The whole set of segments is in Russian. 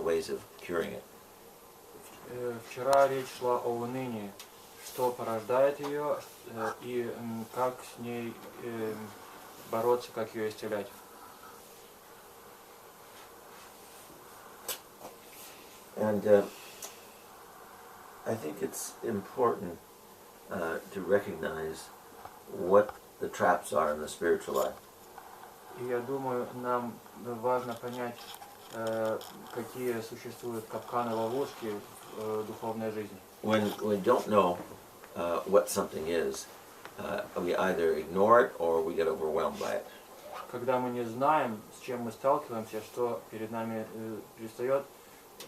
ways of curing it. Вчера речь шла о унынии, что порождает ее и как с ней бороться, как ее исцелять. And I think it's important to recognize what the traps are in the spiritual life. И я думаю, нам важно понять, какие существуют капканы, ловушки в духовной жизни. When we don't know what something is, we either ignore it or we get overwhelmed by it. Когда мы не знаем, с чем мы сталкиваемся, что перед нами предстает,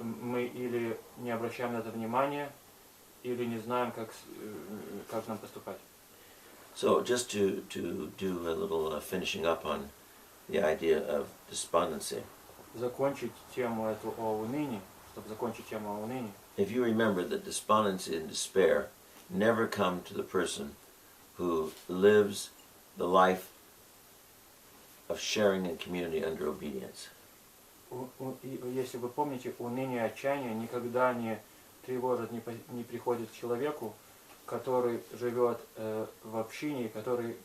мы или не обращаем на это внимания, или не знаем, как нам поступать. So just to do a little finishing up on the idea of despondency. Закончить тему эту о унынии, чтобы закончить тему о унынии. If you remember that despondency and despair never come to the person who lives the life of sharing in community under obedience. Если вы помните, уныние и отчаяние никогда не тревожит, не приходит к человеку, который живет в общине и который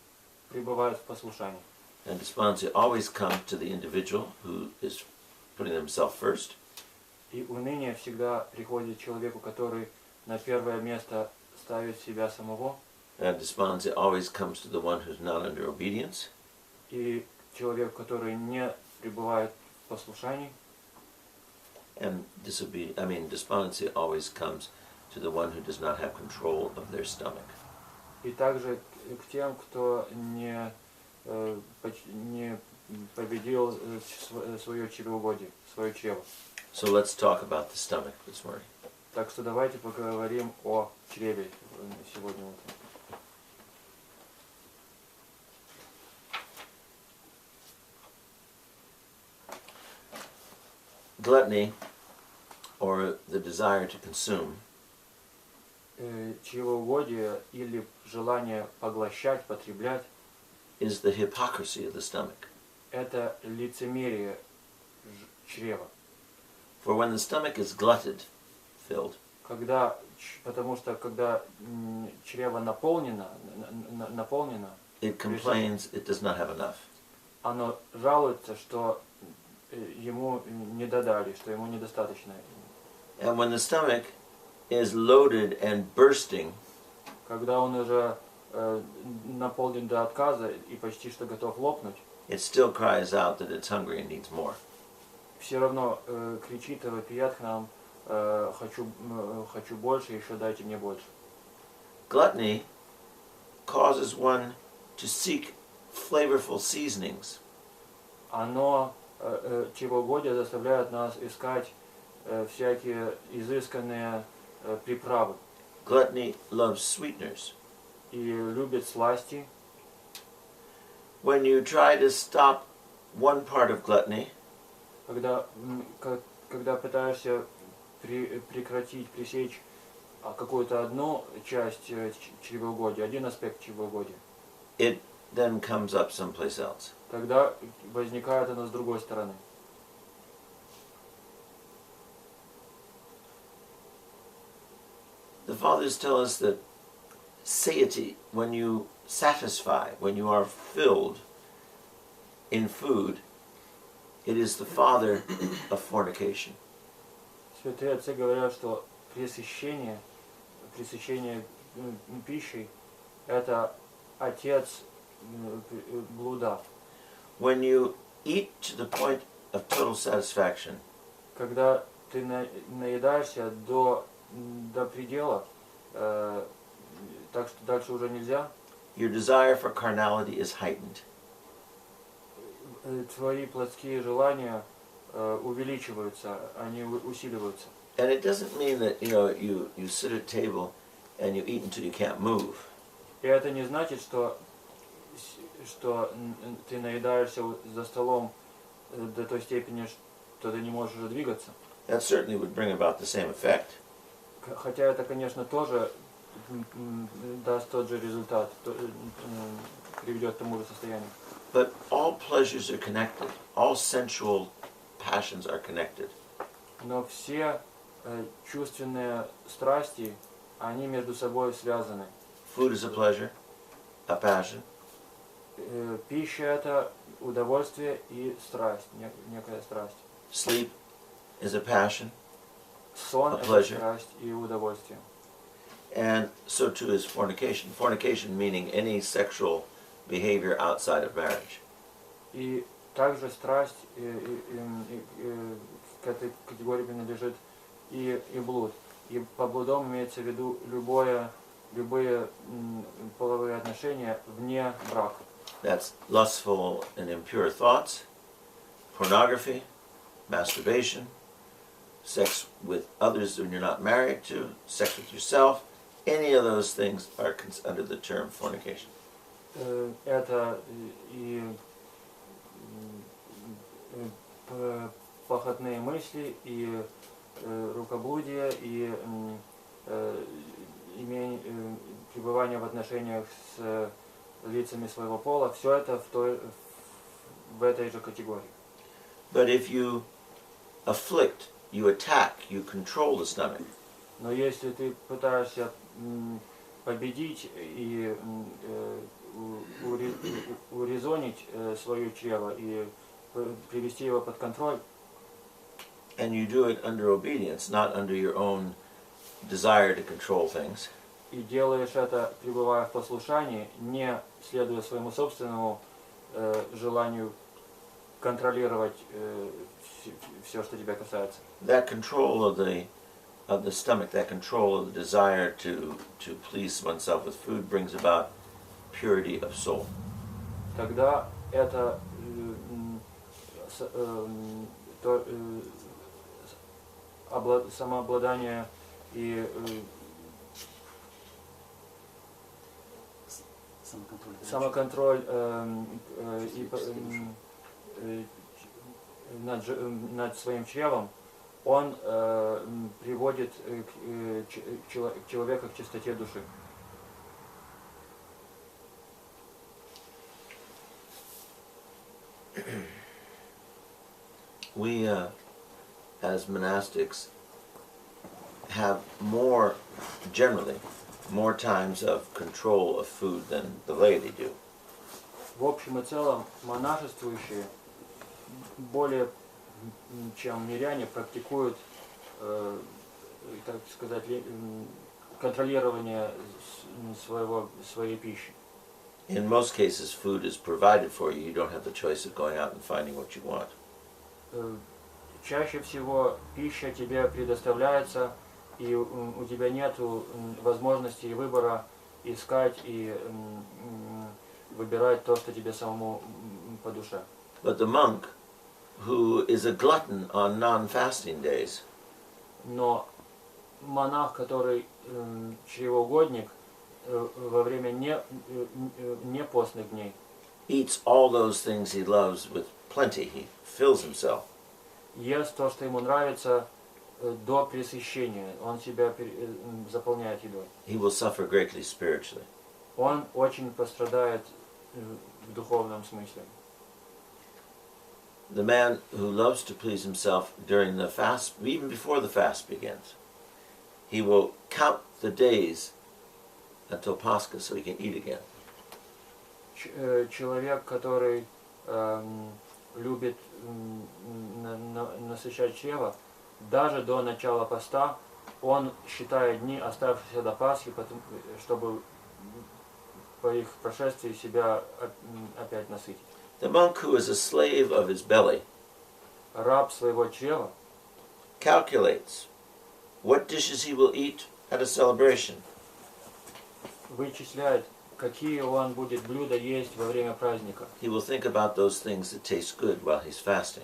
пребывает в послушании. And despondency always comes to the individual who is putting themselves first. И уныние всегда приходит к человеку, который на первое место ставит себя самого. And despondency always comes to the one who's not under obedience. И человек, который не пребывает в послушании. And despondency always comes to the one who does not have control of their stomach. И также к тем, кто не победил свое чревоугодие, свое чрево. So let's talk about the stomach this morning. Так что давайте поговорим о чреве сегодня утром. Gluttony, or the desire to consume, чревоугодие или желание поглощать, потреблять, is the hypocrisy of the stomach. Это лицемерие чрева. For when the stomach is glutted, filled, потому что когда чрево наполнено, it complains it does not have enough. Оно жалуется, что ему не додали, что ему недостаточно. And when the stomach is loaded and bursting, когда он уже наполнен до отказа и почти что готов лопнуть, it still cries out that it's hungry and needs more. Все равно кричит и вопиет к нам: хочу больше, еще дайте мне больше. Gluttony causes one to seek flavorful seasonings. Чревоугодие заставляет нас искать всякие изысканные приправы. Gluttony loves sweeteners. И любит сласти. When you try to stop one part of gluttony, когда пытаешься прекратить, пресечь какую-то одну часть чревоугодия, один аспект чревоугодия, it then comes up someplace else. Тогда возникает оно с другой стороны. The fathers tell us that satiety, when you satisfy, when you are filled in food, it is the father of fornication. Святые отцы говорят, что пресыщение пищей – это отец блуда. When you eat to the point of total satisfaction, когда ты наедаешься до предела, так что дальше уже нельзя, your desire for carnality is heightened. Твои плотские желания увеличиваются, они усиливаются. And it doesn't mean that you sit at table and you eat until you can't move. И это не значит, что ты наедаешься за столом до той степени, что ты не можешь уже двигаться. That certainly would bring about the same effect. Хотя это, конечно, тоже даст тот же результат, приведет к тому же состоянию. But all pleasures are connected. All sensual passions are connected. Но все чувственные страсти, они между собой связаны. Food is a pleasure, a passion. Пища это удовольствие и страсть, некая страсть. Sleep is a passion, Сон a это pleasure. страсть и удовольствие. And so too is fornication. Fornication meaning any sexual behavior outside of marriage. И также страсть к этой категории принадлежит и блуд. И по блудом имеется в виду любые половые отношения вне брака. That's lustful and impure thoughts, pornography, masturbation, sex with others when you're not married to, sex with yourself. Any of those things are under the term fornication. Это и похотные мысли, и рукоблудие, и пребывание в отношениях с лицами своего пола, все это в этой же категории. But if you afflict, you attack, you control the stomach, Но если ты пытаешься победить и урезонить свое чрево и привести его под контроль, and you do it under obedience, not under your own desire to control things, и делаешь это, пребывая в послушании, не следуя своему собственному желанию контролировать все, что тебя касается. that control of the stomach, that control of the desire to please oneself with food brings about purity of soul. Тогда это самообладание и самоконтроль над своим чревом, он приводит человека к чистоте души. We, as monastics, have generally, more times of control of food than the laity do. В общем и целом, монашествующие более чем миряне практикуют, так сказать, контролирование своей пищи. In most cases, food is provided for you. You don't have the choice of going out and finding what you want. Чаще всего пища тебе предоставляется, и у тебя нет возможности и выбора искать и выбирать то, что тебе самому по душе. But the monk who is a glutton on non-fasting days, Но монах, который чревоугодник во время не постных дней, eats all those things he loves with plenty. He fills himself. ест то, что ему нравится, до пресыщения. Он себя заполняет едой. He will suffer greatly spiritually. Он очень пострадает в духовном смысле. The man who loves to please himself during the fast, even before the fast begins, he will count the days until Pascha so he can eat again. Человек, который любит насыщать чрево, даже до начала поста, он считает дни, оставшиеся до Пасхи, чтобы по их прошествии себя опять насытить. The monk who is a slave of his belly Раб своего чрева calculates what dishes he will eat at a celebration. вычисляет, какие он будет блюда есть во время праздника. He will think about those things that taste good while he's fasting.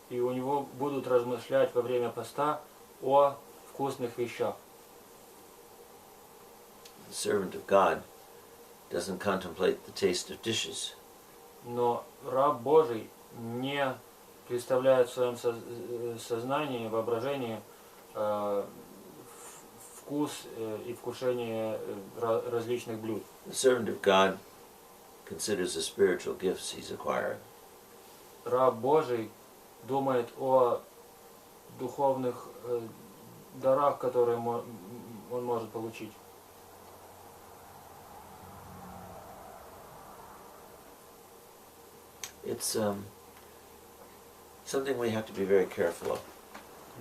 И у него будут размышлять во время поста о вкусных вещах. The servant of God doesn't contemplate the taste of dishes. Но раб Божий не представляет в своем сознании, воображении вкус и вкушение различных блюд. The servant of God considers the spiritual gifts he's acquiring. Раб Божий думает о духовных дарах, которые он может получить. It's something we have to be very careful of.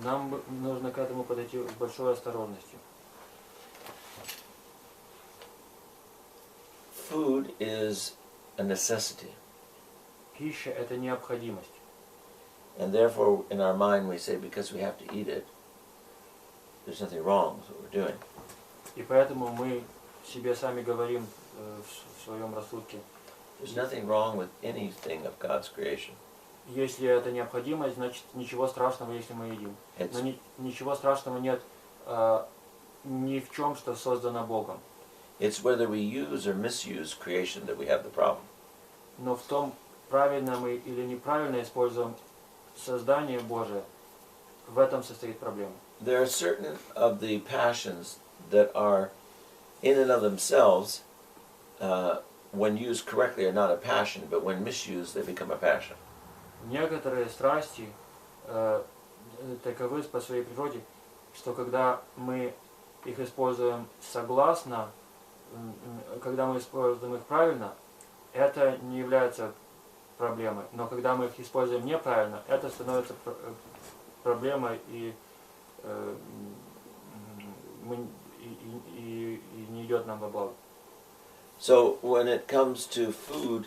Нам нужно к этому подойти с большой осторожностью. Food is a necessity. Пища – это необходимость. And therefore, in our mind, we say, because we have to eat it, there's nothing wrong with what we're doing. И поэтому мы себе сами говорим в своем рассудке. There's nothing wrong with anything of God's creation. Если это необходимость, значит ничего страшного, если мы едим. Но ничего страшного нет ни в чем, что создано Богом. It's whether we use or misuse creation that we have the problem. Но в том, правильно мы или неправильно используем создание Божие, в этом состоит проблема. There are certain of the passions that are in and of themselves, when used correctly, are not a passion, but when misused, they become a passion. Некоторые страсти таковы по своей природе, что когда мы их используем согласно, когда мы используем их правильно, это не является проблемой. Но когда мы их используем неправильно, это становится проблемой и не идет нам во благо. So when it comes to food,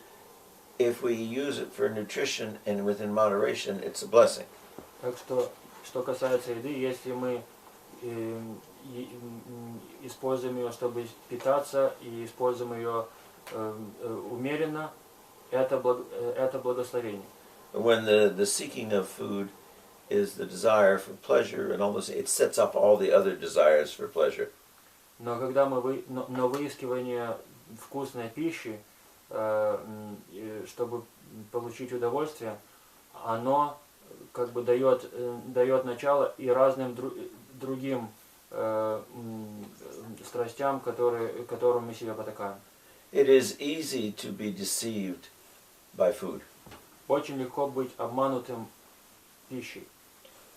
if we use it for nutrition and within moderation, it's a blessing. Так что касается еды, если мы используем ее, чтобы питаться, и используем ее умеренно, это благословение. When the seeking of food is the desire for pleasure and all this, it sets up all the other desires for pleasure. Но когда но выискивание вкусной пищи, чтобы получить удовольствие, оно как бы дает начало и разным другим страстям, которым мы себя потакаем. It is easy to be deceived by food. Очень легко быть обманутым пищей.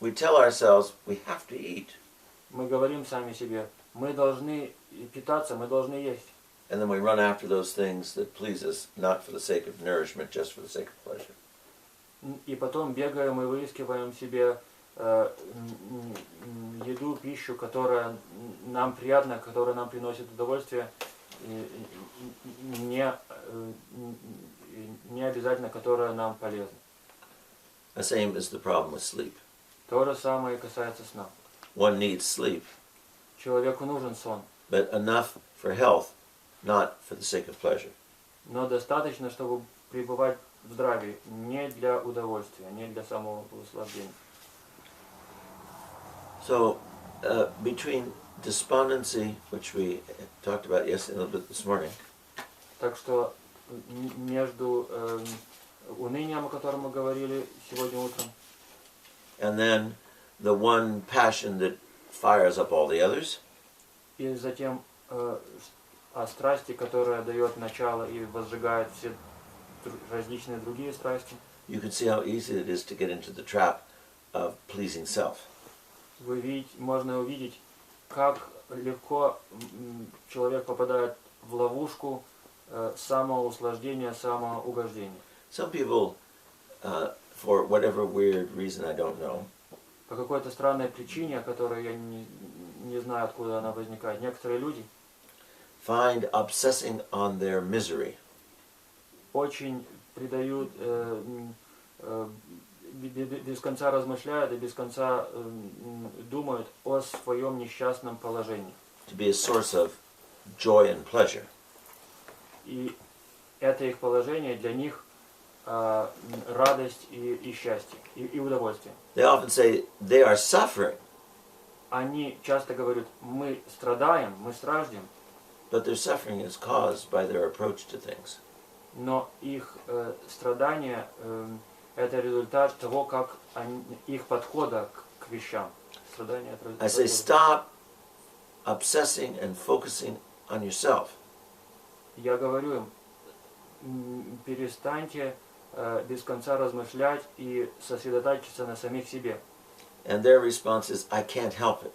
We tell ourselves we have to eat. Мы говорим сами себе, мы должны питаться, мы должны есть. And then we run after those things that please us, not for the sake of nourishment, just for the sake of pleasure. И потом бегаем и выискиваем себе еду, пищу, которая нам приятна, которая нам приносит удовольствие, не обязательно, которая нам полезна. The same is the problem with sleep. То же самое касается сна. One needs sleep, Человеку нужен сон, but enough for health, not for the sake of pleasure. но достаточно, чтобы пребывать в здравии, не для удовольствия, не для самого наслаждения. So, between despondency, which we talked about yesterday a little bit this morning, Так что между унынием, о котором мы говорили сегодня утром, and then the one passion that fires up all the others, и затем о страсти, которая дает начало и возжигает все различные другие страсти, you can see how easy it is to get into the trap of pleasing self. можно увидеть, как легко человек попадает в ловушку самоуслаждения, самоугождения. Some people, for whatever weird reason I don't know, По какой-то странной причине, о которой я не знаю, откуда она возникает, некоторые люди find obsessing on their misery очень придают, без конца размышляют и без конца думают о своем несчастном положении. to be a source of joy and pleasure. И это их положение для них радость и счастье, и удовольствие. They often say they are suffering, Они часто говорят, мы страдаем, мы страждем, but their suffering is caused by their approach to things. но их страдание это результат того, как их подхода к вещам. Страдание это I say stop obsessing and focusing on yourself. Я говорю им, перестаньте без конца размышлять и сосредотачиваться на самих себе. And their response is, I can't help it.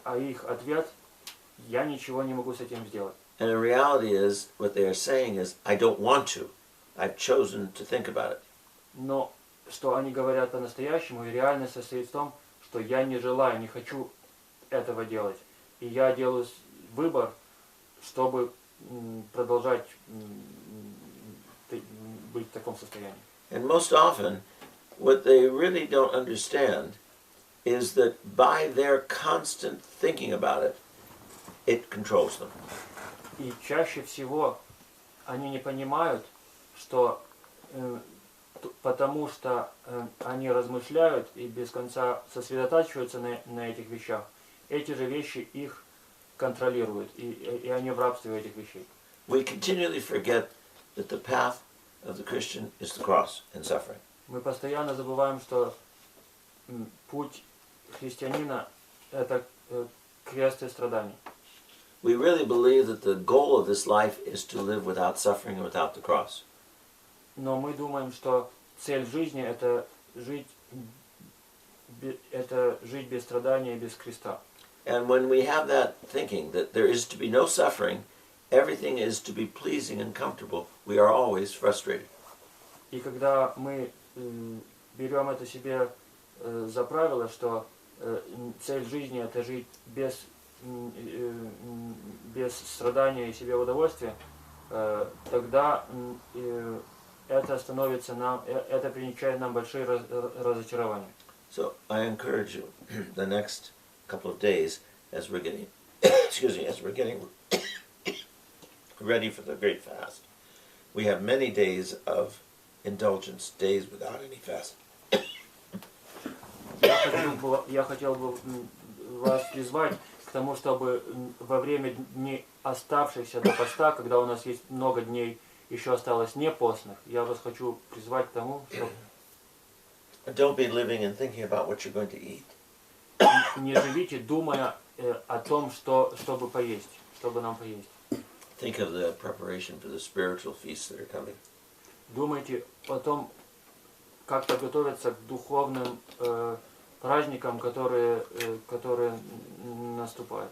А их ответ: я ничего не могу с этим сделать. And the reality is, what they are saying is, I don't want to. I've chosen to think about it. Но что они говорят по-настоящему, и реальность состоит в том, что я не желаю, не хочу этого делать. И я делаю выбор, чтобы продолжать быть в таком состоянии. And most often, what they really don't understand is that by their constant thinking about it, it controls them. И чаще всего они не понимают, что потому что они размышляют и без конца сосредотачиваются на этих вещах, эти же вещи их контролируют, и они в рабстве этих вещей. We continually forget that the path of the Christian is the cross and suffering. Мы постоянно забываем, что путь христианина – это крест и страдания. We really believe that the goal of this life is to live without suffering and without the cross. Но мы думаем, что цель жизни – это жить без страдания и без креста. And when we have that thinking that there is to be no suffering, everything is to be pleasing and comfortable, we are always frustrated. И когда мы берем это себе за правило, что цель жизни – это жить без страдания и себе удовольствия, тогда это становится нам, это принесет нам большие разочарования. So I encourage you, the next couple of days, as we're getting, as we're getting ready for the great fast, we have many days of indulgence, days without any fast. Я хотел бы вас призвать к тому, чтобы во время дней, оставшихся до поста, когда у нас есть много дней, еще осталось не постных, я вас хочу призвать к тому, что Don't be living and thinking about what you're going to eat. не живите, думая о том, чтобы поесть, чтобы нам поесть. Think of the preparation for the spiritual feasts that are coming. Думайте о том, как подготовиться к духовным праздникам, которые наступают.